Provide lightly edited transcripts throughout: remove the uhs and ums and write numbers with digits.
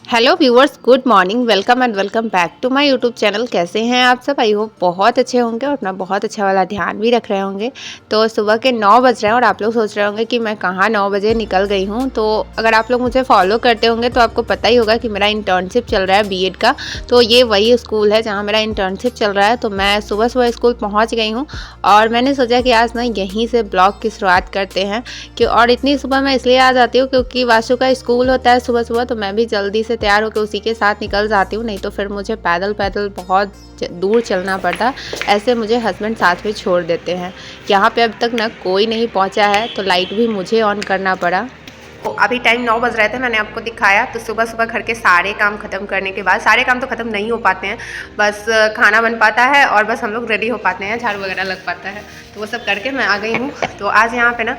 Hello viewers, good morning. Welcome and welcome back to my YouTube channel. कैसे हैं आप सब? आई होप बहुत अच्छे होंगे और अपना बहुत अच्छा वाला ध्यान भी रख रहे होंगे। तो सुबह के 9 बज रहे हैं और आप लोग सोच रहे होंगे कि मैं कहाँ 9 बजे निकल गई हूँ। तो अगर आप लोग मुझे फॉलो करते होंगे तो आपको पता ही होगा कि मेरा इंटर्नशिप चल रहा है बीएड का। तो ये वही स्कूल है जहाँ मेरा इंटर्नशिप चल रहा है। तो मैं सुबह सुबह स्कूल पहुँच गई हूँ और मैंने सोचा कि आज ना यहीं से ब्लॉग की शुरुआत करते हैं। और इतनी सुबह मैं इसलिए आ जाती हूँ क्योंकि वाशु का स्कूल होता है सुबह सुबह, तो मैं भी जल्दी से तैयार होकर उसी के साथ निकल जाती हूँ। नहीं तो फिर मुझे पैदल पैदल बहुत दूर चलना पड़ता। ऐसे मुझे हस्बैंड साथ में छोड़ देते हैं। यहाँ पे अब तक ना कोई नहीं पहुँचा है तो लाइट भी मुझे ऑन करना पड़ा। तो अभी टाइम 9 बज रहे थे, मैंने आपको दिखाया। तो सुबह सुबह घर के सारे काम ख़त्म करने के बाद, सारे काम तो ख़त्म नहीं हो पाते हैं, बस खाना बन पाता है और बस हम लोग रेडी हो पाते हैं, झाड़ू वगैरह लग पाता है। तो वो सब करके मैं आ गई हूँ। तो आज यहाँ पे ना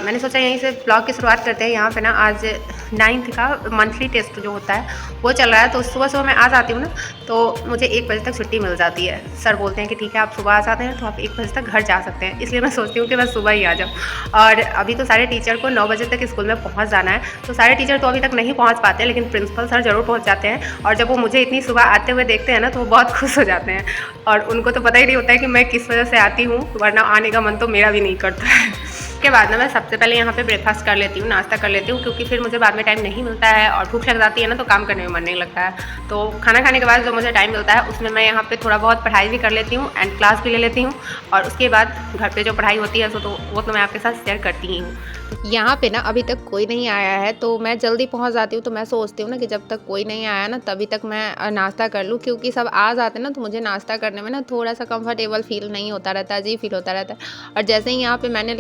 मैंने सोचा यहीं से ब्लॉग की शुरुआत करते हैं। यहाँ पे ना आज 9th का मंथली टेस्ट जो होता है वो चल रहा है। तो सुबह सुबह मैं आ जाती हूँ ना, तो मुझे 1 बजे तक छुट्टी मिल जाती है। सर बोलते हैं कि ठीक है आप सुबह आ जाते हैं तो आप 1 बजे तक घर जा सकते हैं। इसलिए मैं सोचती हूँ कि मैं सुबह ही आ जाऊँ। और अभी तो सारे टीचर को 9 बजे तक स्कूल में पहुंच जाना है। तो सारे टीचर तो अभी तक नहीं पहुंच पाते, लेकिन प्रिंसिपल सर ज़रूर पहुंच जाते हैं। और जब वो मुझे इतनी सुबह आते हुए देखते हैं ना तो वो बहुत खुश हो जाते हैं। और उनको तो पता ही नहीं होता है कि मैं किस वजह से आती हूँ, वरना आने का मन तो मेरा भी नहीं करता है। उसके बाद ना मैं सबसे पहले यहाँ पे ब्रेकफास्ट कर लेती हूँ, नाश्ता कर लेती हूँ, क्योंकि फिर मुझे बाद में टाइम नहीं मिलता है और भूख लग जाती है ना तो काम करने में मन नहीं लगता है। तो खाना खाने के बाद जो मुझे टाइम मिलता है उसमें मैं यहाँ पे थोड़ा बहुत पढ़ाई भी कर लेती हूँ एंड क्लास भी ले लेती हूँ। और उसके बाद घर पे जो पढ़ाई होती है तो वो तो मैं आपके साथ शेयर करती ही हूँ। यहाँ पे ना अभी तक कोई नहीं आया है तो मैं जल्दी पहुँच जाती हूँ। तो मैं सोचती हूँ ना कि जब तक कोई नहीं आया ना तभी तक मैं नाश्ता कर लूँ, क्योंकि सब आ जाते हैं ना तो मुझे नाश्ता करने में ना थोड़ा सा कंफर्टेबल फील नहीं होता रहता, अजीब फील होता रहता है। और जैसे ही यहाँ पे मैंने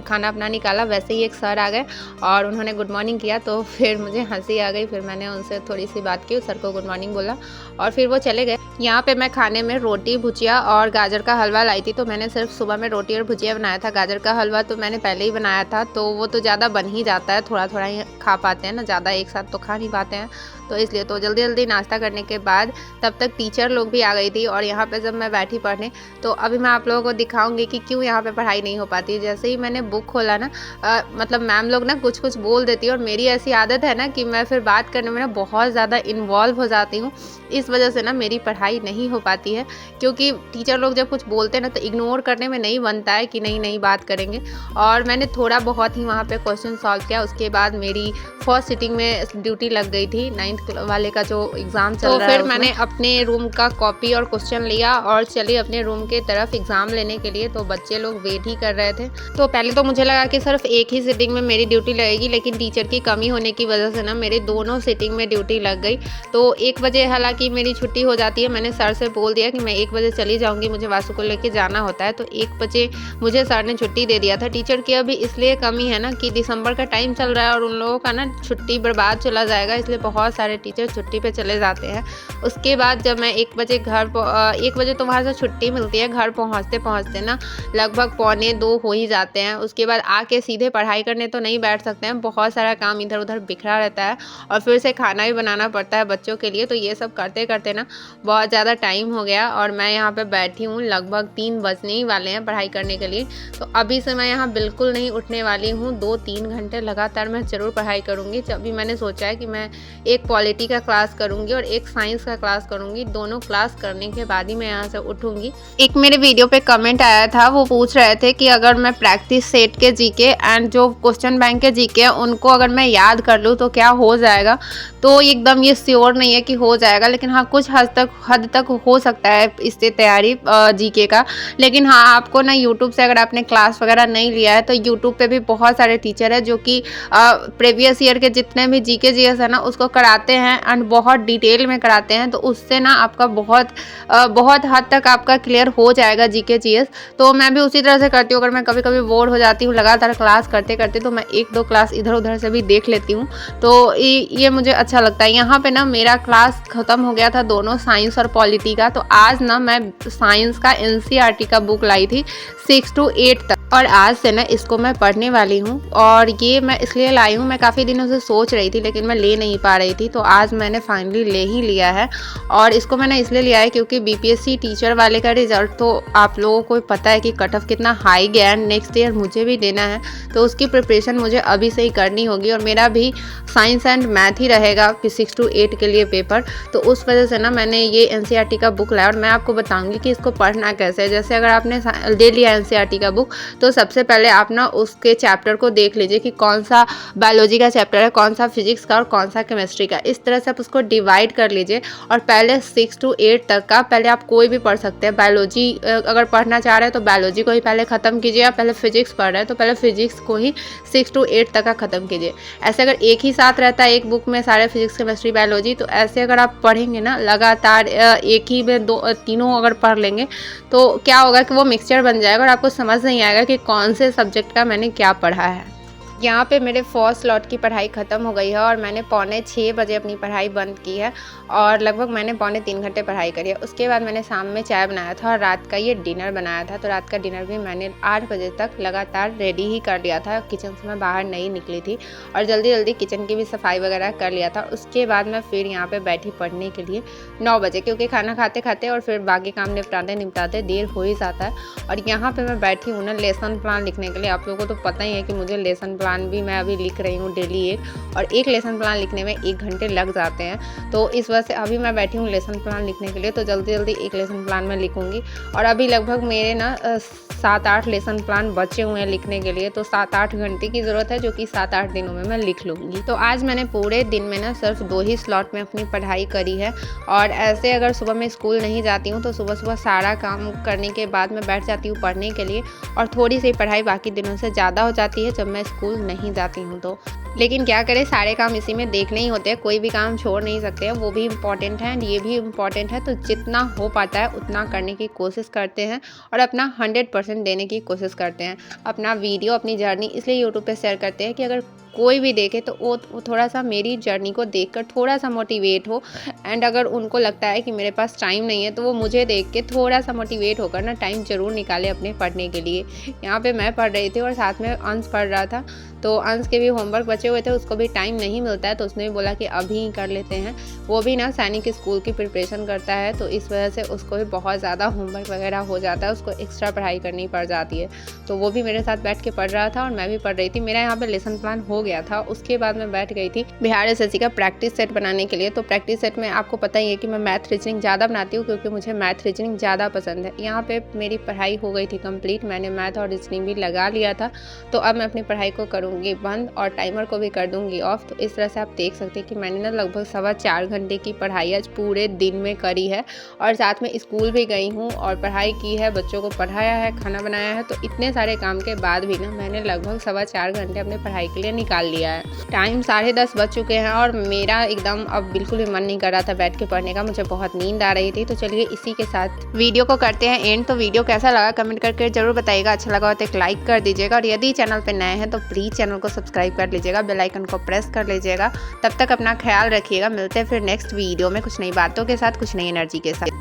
खाना अपना निकाला वैसे ही एक सर आ गए और उन्होंने गुड मॉर्निंग किया। तो फिर मुझे हंसी आ गई। फिर मैंने उनसे थोड़ी सी बात की, सर को गुड मॉर्निंग बोला और फिर वो चले गए। यहाँ पे मैं खाने में रोटी भुजिया और गाजर का हलवा लाई थी। तो मैंने सिर्फ सुबह में रोटी और भुजिया बनाया था। गाजर का हलवा तो मैंने पहले ही बनाया था, तो वो तो ज़्यादा बन ही जाता है, थोड़ा थोड़ा ही खा पाते हैं ना, ज़्यादा एक साथ तो खा नहीं पाते हैं। तो इसलिए तो जल्दी जल्दी नाश्ता करने के बाद तब तक टीचर लोग भी आ गई थी। और यहाँ पे जब मैं बैठी पढ़ने तो अभी मैं आप लोगों को दिखाऊंगी कि क्यों यहाँ पे पढ़ाई नहीं हो पाती। जैसे ही मैंने बुक खोला ना मतलब मैम लोग ना कुछ कुछ बोल देती है और मेरी ऐसी आदत है ना कि मैं फिर बात करने में ना बहुत ज़्यादा इन्वॉल्व हो जाती हूँ। इस वजह से ना मेरी पढ़ाई नहीं हो पाती है, क्योंकि टीचर लोग जब कुछ बोलते हैं ना तो इग्नोर करने में नहीं बनता है कि नहीं बात करेंगे। और मैंने थोड़ा बहुत ही वहाँ पे क्वेश्चन सॉल्व किया। उसके बाद मेरी फर्स्ट सिटिंग में ड्यूटी लग गई थी 9th वाले का जो एग्ज़ाम चल रहा है। तो फिर मैंने अपने रूम का कॉपी और क्वेश्चन लिया और चली अपने रूम के तरफ एग्ज़ाम लेने के लिए। तो बच्चे लोग वेट ही कर रहे थे। तो पहले तो मुझे लगा कि सिर्फ एक ही सिटिंग में मेरी ड्यूटी लगेगी, लेकिन टीचर की कमी होने की वजह से ना मेरे दोनों सिटिंग में ड्यूटी लग गई। तो 1 बजे हालांकि मेरी छुट्टी हो जाती है। मैंने सर से बोल दिया कि मैं 1 बजे चली जाऊँगी, मुझे वासु को लेके जाना होता है। तो 1 बजे मुझे सर ने छुट्टी दे दिया था। टीचर की अभी इसलिए कमी है ना कि दिसंबर का टाइम चल रहा है और उन लोगों का ना छुट्टी बर्बाद चला जाएगा, इसलिए बहुत सारे टीचर छुट्टी पे चले जाते हैं। उसके बाद जब मैं 1 बजे 1 बजे तो वहाँ से छुट्टी मिलती है, घर पहुँचते पहुँचते ना लगभग 1:45 हो ही जाते हैं। उसके बाद आके सीधे पढ़ाई करने तो नहीं बैठ सकते हैं, बहुत सारा काम इधर उधर बिखरा रहता है और फिर से खाना भी बनाना पड़ता है बच्चों के लिए। तो ये सब करते करते ना बहुत ज़्यादा टाइम हो गया और मैं यहाँ पे बैठी हूँ, लगभग 3 बजने ही वाले हैं पढ़ाई करने के लिए। तो अभी से मैं यहाँ बिल्कुल नहीं उठने वाली हूँ, 2-3 घंटे लगातार मैं ज़रूर पढ़ाई करूँगी। अभी मैंने सोचा है कि मैं एक पॉलिटी का क्लास करूँगी और एक साइंस का क्लास करूँगी। दोनों क्लास करने के बाद ही मैं यहाँ से उठूँगी। एक मेरे वीडियो पे कमेंट आया था, वो पूछ रहे थे कि अगर मैं प्रैक्टिस सेट के जीके एंड जो क्वेश्चन बैंक के जीके उनको अगर मैं याद कर लूँ तो क्या हो जाएगा। तो एकदम ये श्योर नहीं है कि हो जाएगा, लेकिन हाँ कुछ हद तक हो सकता है इससे तैयारी जीके का। लेकिन हाँ आपको ना यूट्यूब से अगर आपने क्लास वगैरह नहीं लिया है तो यूट्यूब पे भी बहुत सारे टीचर है जो कि प्रीवियस ईयर के जितने भी जीके जीएस है ना उसको कराते हैं एंड बहुत डिटेल में कराते हैं। तो उससे ना आपका बहुत हद तक आपका क्लियर हो जाएगा जीके जीएस। तो मैं भी उसी तरह से करती हूँ। अगर मैं कभी कभी बोर हो जाती हूँ लगातार क्लास करते करते तो मैं 1-2 क्लास इधर उधर से भी देख लेती हूँ। तो ये मुझे अच्छा लगता है। यहाँ पे ना मेरा क्लास ख़त्म हो गया था दोनों साइंस और पॉलिटी का। तो आज ना मैं साइंस का एनसीईआरटी का बुक लाई थी 6 to 8 तक। और आज से ना इसको मैं पढ़ने वाली हूँ। और ये मैं इसलिए लाई हूँ, मैं काफ़ी दिनों से सोच रही थी लेकिन मैं ले नहीं पा रही थी, तो आज मैंने फाइनली ले ही लिया है। और इसको मैंने इसलिए लिया है क्योंकि बीपीएससी टीचर वाले का रिजल्ट तो आप लोगों को पता है कि कट ऑफ कितना हाई गया है, नेक्स्ट ईयर मुझे भी देना है, तो उसकी प्रिपरेशन मुझे अभी से ही करनी होगी। और मेरा भी साइंस एंड मैथ ही रहेगा कि 6 to 8 के लिए पेपर, तो उस वजह से ना मैंने ये एनसीईआरटी का बुक लाया। और मैं आपको बताऊंगी कि इसको पढ़ना कैसे है। जैसे अगर आपने ले लिया एनसीईआरटी का बुक, तो सबसे पहले आप ना उसके चैप्टर को देख लीजिए कि कौन सा बायोलॉजी का चैप्टर है, कौन सा फिजिक्स का और कौन सा केमिस्ट्री का। इस तरह से आप उसको डिवाइड कर लीजिए। और पहले 6 to 8 तक का पहले आप कोई भी पढ़ सकते हैं। बायोलॉजी अगर पढ़ना चाह रहे हैं तो बायोलॉजी को ही पहले ख़त्म कीजिए। आप पहले फिजिक्स पढ़ रहे हैं तो पहले फिजिक्स को ही 6 to 8 तक का ख़त्म कीजिए। ऐसे अगर एक ही साथ रहता है एक बुक में सारे फिजिक्स केमिस्ट्री बायोलॉजी, तो ऐसे अगर आप पढ़ेंगे ना लगातार एक ही में तीनों अगर पढ़ लेंगे तो क्या होगा कि वो मिक्सचर बन जाएगा और आपको समझ नहीं आएगा कि कौन से सब्जेक्ट का मैंने क्या पढ़ा है। यहाँ पे मेरे फर्स्ट लॉट की पढ़ाई ख़त्म हो गई है और मैंने 5:45 बजे अपनी पढ़ाई बंद की है और लगभग मैंने 3.25 घंटे पढ़ाई करी है। उसके बाद मैंने शाम में चाय बनाया था और रात का ये डिनर बनाया था। तो रात का डिनर भी मैंने 8 बजे तक लगातार रेडी ही कर लिया था। किचन से मैं बाहर नहीं निकली थी और जल्दी जल्दी किचन की भी सफाई वगैरह कर लिया था। उसके बाद मैं फिर यहाँ पर बैठी पढ़ने के लिए 9 बजे, क्योंकि खाना खाते खाते और फिर बाकी काम निपटाते देर हो ही जाता है। और यहाँ पर मैं बैठी हूँ ना लेसन प्लान लिखने के लिए। आप लोगों को तो पता ही है कि मुझे लेसन प्लान भी मैं अभी लिख रही हूँ डेली एक, और एक लेसन प्लान लिखने में 1 घंटे लग जाते हैं। तो इस वजह से अभी मैं बैठी हूँ लेसन प्लान लिखने के लिए, तो जल्दी जल्दी एक लेसन प्लान मैं लिखूंगी। और अभी लगभग मेरे ना 7-8 लेसन प्लान बचे हुए हैं लिखने के लिए, तो 7-8 घंटे की ज़रूरत है जो कि 7-8 दिनों में मैं लिख लूँगी। तो आज मैंने पूरे दिन में ना सिर्फ 2 ही स्लॉट में अपनी पढ़ाई करी है। और ऐसे अगर सुबह मैं स्कूल नहीं जाती हूँ तो सुबह सुबह सारा काम करने के बाद मैं बैठ जाती हूँ पढ़ने के लिए, और थोड़ी सी पढ़ाई बाकी दिनों से ज़्यादा हो जाती है जब मैं स्कूल नहीं जाती हूँ तो। लेकिन क्या करें, सारे काम इसी में देखने ही होते हैं, कोई भी काम छोड़ नहीं सकते हैं, वो भी इम्पॉर्टेंट है एंड ये भी इम्पॉर्टेंट है। तो जितना हो पाता है उतना करने की कोशिश करते हैं और अपना 100% देने की कोशिश करते हैं। अपना वीडियो, अपनी जर्नी इसलिए यूट्यूब पे शेयर करते हैं कि अगर कोई भी देखे तो वो थोड़ा सा मेरी जर्नी को देखकर थोड़ा सा मोटिवेट हो। एंड अगर उनको लगता है कि मेरे पास टाइम नहीं है तो वो मुझे देख के थोड़ा सा मोटिवेट होकर ना टाइम ज़रूर निकाले अपने पढ़ने के लिए। यहाँ पे मैं पढ़ रही थी और साथ में अंश पढ़ रहा था, तो अंश के भी होमवर्क बचे हुए थे, उसको भी टाइम नहीं मिलता है, तो उसने भी बोला कि अभी ही कर लेते हैं। वो भी ना सैनिक स्कूल की प्रिपरेशन करता है, तो इस वजह से उसको भी बहुत ज़्यादा होमवर्क वगैरह हो जाता है, उसको एक्स्ट्रा पढ़ाई करनी पड़ जाती है। तो वो भी मेरे साथ बैठ के पढ़ रहा था और मैं भी पढ़ रही थी। मेरा यहाँ पे लेसन प्लान हो गया था। उसके बाद मैं बैठ गई थी बिहार एसएससी का प्रैक्टिस सेट बनाने के लिए। तो प्रैक्टिस सेट में आपको पता ही है कि मैं मैथ रीजनिंग ज़्यादा बनाती हूँ क्योंकि मुझे मैथ रीजनिंग ज़्यादा पसंद है। यहाँ पे मेरी पढ़ाई हो गई थी कंप्लीट, मैंने मैथ और रीजनिंग भी लगा लिया था। तो अब मैं अपनी पढ़ाई को करूँगी बंद और टाइमर को भी कर दूँगी ऑफ। तो इस तरह से आप देख सकते हैं कि मैंने ना लगभग 4.25 घंटे की पढ़ाई आज पूरे दिन में करी है और साथ में स्कूल भी गई हूँ और पढ़ाई की है, बच्चों को पढ़ाया है, खाना बनाया है। तो इतने सारे काम के बाद भी ना मैंने लगभग 4.25 घंटे अपने पढ़ाई के लिए निकाल लिया है। टाइम 10:30 बज चुके हैं और मेरा एकदम अब बिल्कुल भी मन नहीं कर रहा था बैठ के पढ़ने का, मुझे बहुत नींद आ रही थी। तो चलिए इसी के साथ वीडियो को करते हैं एंड। तो वीडियो कैसा लगा कमेंट करके जरूर बताइएगा, अच्छा लगा हो तो एक लाइक कर दीजिएगा और यदि चैनल पे नए हैं तो प्लीज़ चैनल को सब्सक्राइब कर लीजिएगा, बेल आइकन को प्रेस कर लीजिएगा। तब तक अपना ख्याल रखिएगा, मिलते हैं फिर नेक्स्ट वीडियो में कुछ नई बातों के साथ, कुछ नई एनर्जी के साथ।